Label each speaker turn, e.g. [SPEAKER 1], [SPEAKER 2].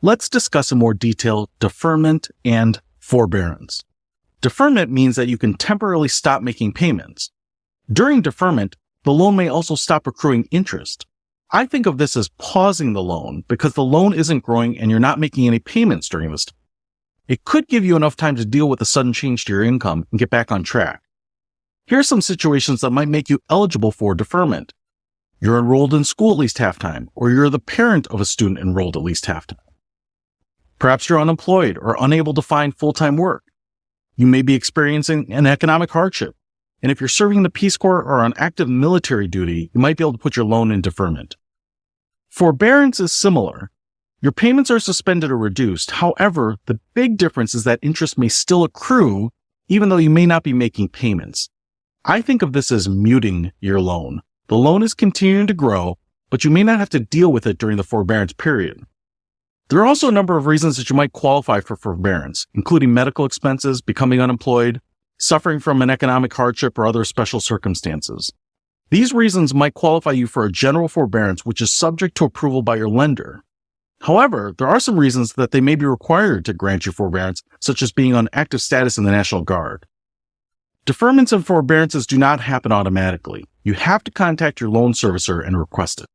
[SPEAKER 1] Let's discuss in more detail deferment and forbearance. Deferment means that you can temporarily stop making payments. During deferment, the loan may also stop accruing interest. I think of this as pausing the loan because the loan isn't growing and you're not making any payments during this time. It could give you enough time to deal with a sudden change to your income and get back on track. Here are some situations that might make you eligible for deferment. You're enrolled in school at least half-time, or you're the parent of a student enrolled at least half-time. Perhaps you're unemployed or unable to find full-time work. You may be experiencing an economic hardship. And if you're serving the Peace Corps or on active military duty, you might be able to put your loan in deferment. Forbearance is similar. Your payments are suspended or reduced. However, the big difference is that interest may still accrue, even though you may not be making payments. I think of this as muting your loan. The loan is continuing to grow, but you may not have to deal with it during the forbearance period. There are also a number of reasons that you might qualify for forbearance, including medical expenses, becoming unemployed, suffering from an economic hardship, or other special circumstances. These reasons might qualify you for a general forbearance, which is subject to approval by your lender. However, there are some reasons that they may be required to grant you forbearance, such as being on active status in the National Guard. Deferments and forbearances do not happen automatically. You have to contact your loan servicer and request it.